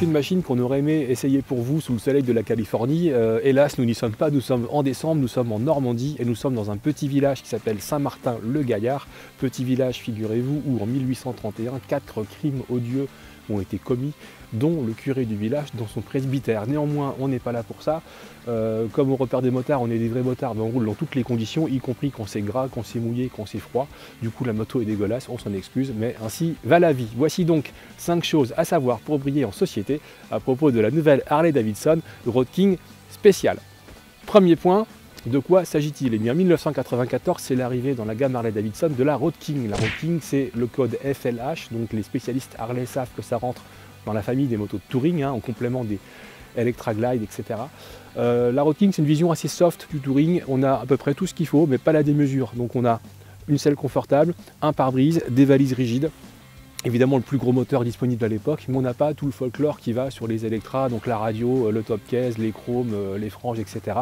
une machine qu'on aurait aimé essayer pour vous sous le soleil de la Californie. Hélas, nous n'y sommes pas, nous sommes en décembre, nous sommes en Normandie et nous sommes dans un petit village qui s'appelle Saint-Martin-le-Gaillard. Petit village, figurez-vous, où en 1831, 4 crimes odieux ont été commis, dont le curé du village dans son presbytère. Néanmoins, on n'est pas là pour ça. Comme on repère des motards, on est des vrais motards, mais on roule dans toutes les conditions, y compris quand c'est gras, quand c'est mouillé, quand c'est froid. Du coup, la moto est dégueulasse, on s'en excuse, mais ainsi va la vie. Voici donc 5 choses à savoir pour briller en société à propos de la nouvelle Harley-Davidson Road King spéciale. Premier point, de quoi s'agit-il? Eh bien, en 1994, c'est l'arrivée dans la gamme Harley-Davidson de la Road King. La Road King, c'est le code FLH, donc les spécialistes Harley savent que ça rentre dans la famille des motos de touring, en complément des Electra Glide, etc. La Road King, c'est une vision assez soft du touring. On a à peu près tout ce qu'il faut, mais pas la démesure. Donc on a une selle confortable, un pare-brise, des valises rigides, évidemment le plus gros moteur disponible à l'époque, mais on n'a pas tout le folklore qui va sur les Electra, donc la radio, le top case, les chromes, les franges, etc.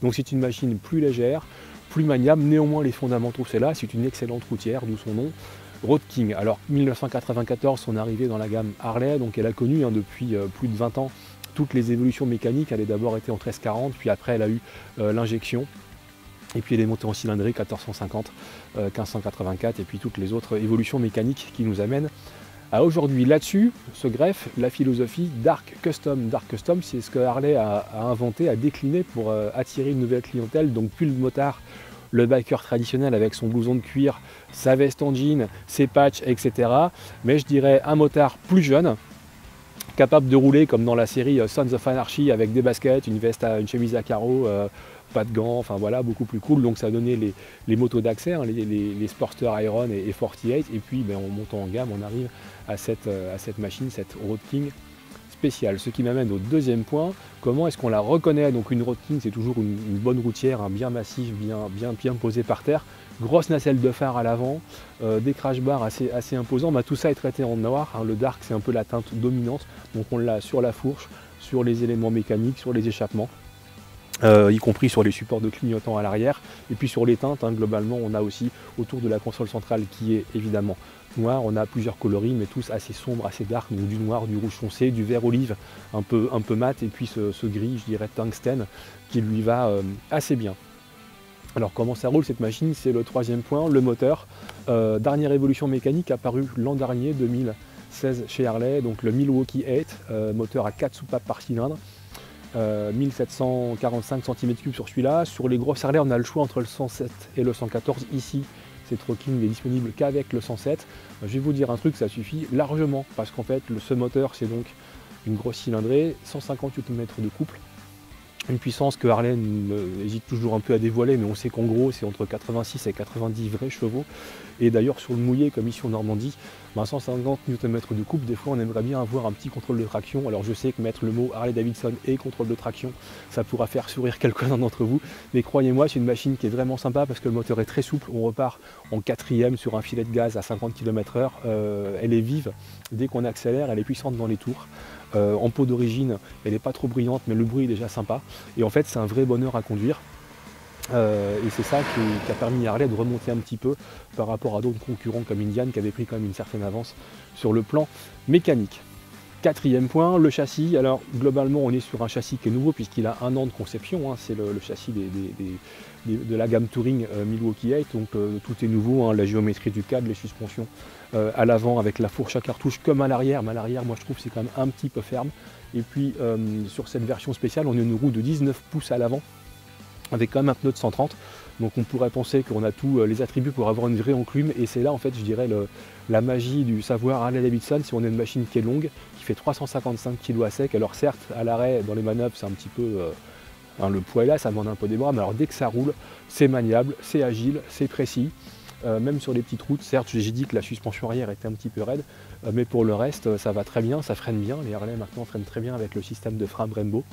Donc c'est une machine plus légère, plus maniable, néanmoins les fondamentaux c'est là, c'est une excellente routière, d'où son nom, Road King. Alors 1994, son arrivée dans la gamme Harley, donc elle a connu depuis plus de 20 ans toutes les évolutions mécaniques. Elle a d'abord été en 1340, puis après elle a eu l'injection, et puis elle est montée en cylindrée 1450, 1584, et puis toutes les autres évolutions mécaniques qui nous amènent à aujourd'hui. Là-dessus se greffe la philosophie Dark Custom. Dark Custom, c'est ce que Harley a inventé, a décliné pour attirer une nouvelle clientèle, donc plus le motard, le biker traditionnel avec son blouson de cuir, sa veste en jean, ses patchs, etc. Mais je dirais un motard plus jeune, capable de rouler comme dans la série Sons of Anarchy avec des baskets, une veste, une chemise à carreaux, pas de gants, enfin voilà, beaucoup plus cool. Donc ça a donné les motos d'accès, les Sportster Iron et 48. Et puis en montant en gamme, on arrive à cette machine, cette Road King spéciale. Ce qui m'amène au deuxième point, comment est-ce qu'on la reconnaît? Donc une Road King, c'est toujours une bonne routière, bien massive, bien posée par terre. Grosse nacelle de phare à l'avant, des crash bars assez imposants. Tout ça est traité en noir, le dark c'est un peu la teinte dominante, donc on l'a sur la fourche, sur les éléments mécaniques, sur les échappements, y compris sur les supports de clignotants à l'arrière, et puis sur les teintes, globalement on a aussi autour de la console centrale qui est évidemment noir, on a plusieurs coloris mais tous assez sombres, assez dark, donc du noir, du rouge foncé, du vert olive un peu mat, et puis ce gris, je dirais tungstène, qui lui va assez bien. Alors comment ça roule cette machine? C'est le troisième point, le moteur. Dernière évolution mécanique apparue l'an dernier, 2016 chez Harley, donc le Milwaukee 8, moteur à 4 soupapes par cylindre, 1745 cm3 sur celui-là. Sur les grosses Harley, on a le choix entre le 107 et le 114. Ici, cette Road King n'est disponible qu'avec le 107. Je vais vous dire un truc, ça suffit largement, parce qu'en fait, ce moteur, c'est donc une grosse cylindrée, 158 Nm de couple, une puissance que Harley hésite toujours un peu à dévoiler, mais on sait qu'en gros c'est entre 86 et 90 vrais chevaux. Et d'ailleurs sur le mouillé comme ici en Normandie, 150 Nm de couple, des fois on aimerait bien avoir un petit contrôle de traction. Alors je sais que mettre le mot Harley-Davidson et contrôle de traction, ça pourra faire sourire quelques-uns d'entre vous, mais croyez-moi c'est une machine qui est vraiment sympa parce que le moteur est très souple. On repart en 4ème sur un filet de gaz à 50 km/h, elle est vive, dès qu'on accélère elle est puissante dans les tours. En peau d'origine, elle n'est pas trop brillante, mais le bruit est déjà sympa. Et en fait, c'est un vrai bonheur à conduire. Et c'est ça qui a permis à Harley de remonter un petit peu par rapport à d'autres concurrents comme Indian qui avaient pris quand même une certaine avance sur le plan mécanique. Quatrième point, le châssis. Alors globalement on est sur un châssis qui est nouveau puisqu'il a 1 an de conception, c'est le châssis de la gamme Touring Milwaukee 8, donc tout est nouveau, la géométrie du cadre, les suspensions à l'avant avec la fourche à cartouche comme à l'arrière, mais à l'arrière moi je trouve c'est quand même un petit peu ferme. Et puis sur cette version spéciale on a une roue de 19 pouces à l'avant avec quand même un pneu de 130, donc on pourrait penser qu'on a tous les attributs pour avoir une vraie enclume, et c'est là en fait je dirais la magie du savoir Harley-Davidson. Si on a une machine qui est longue, qui fait 355 kg à sec, alors certes à l'arrêt dans les manœuvres c'est un petit peu le poids est là, ça demande un peu des bras, mais alors dès que ça roule c'est maniable, c'est agile, c'est précis. Même sur les petites routes, certes j'ai dit que la suspension arrière était un petit peu raide, mais pour le reste ça va très bien, ça freine bien, les Harley maintenant freinent très bien avec le système de frein Brembo.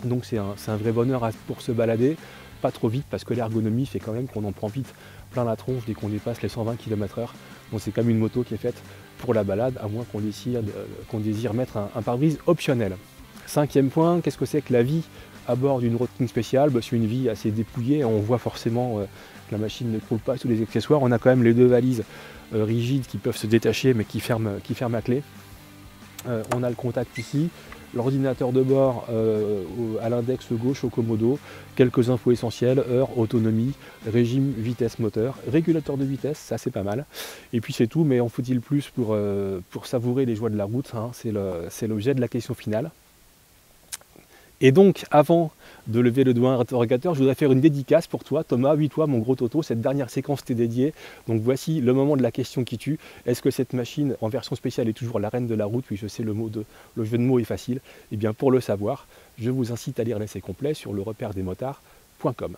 Donc c'est un vrai bonheur pour se balader, pas trop vite parce que l'ergonomie fait quand même qu'on en prend vite plein la tronche dès qu'on dépasse les 120 km/h. Donc c'est comme une moto qui est faite pour la balade, à moins qu'on désire mettre un pare-brise optionnel. Cinquième point, qu'est-ce que c'est que la vie à bord d'une Road King spéciale? C'est une vie assez dépouillée, on voit forcément que la machine ne croule pas sous les accessoires. On a quand même les 2 valises rigides qui peuvent se détacher mais qui ferment à clé. On a le contact ici, l'ordinateur de bord à l'index gauche au commodo, quelques infos essentielles, heure, autonomie, régime, vitesse, moteur, régulateur de vitesse, ça c'est pas mal. Et puis c'est tout, mais en faut-il plus pour savourer les joies de la route, hein, c'est l'objet de la question finale. Et donc, avant de lever le doigt interrogateur, je voudrais faire une dédicace pour toi, Thomas. Oui, toi, mon gros Toto, cette dernière séquence t'est dédiée. Donc voici le moment de la question qui tue. Est-ce que cette machine en version spéciale est toujours la reine de la route? Oui, je sais, le jeu de mots est facile. Eh bien, pour le savoir, je vous incite à lire l'essai complet sur le repère des motards.com.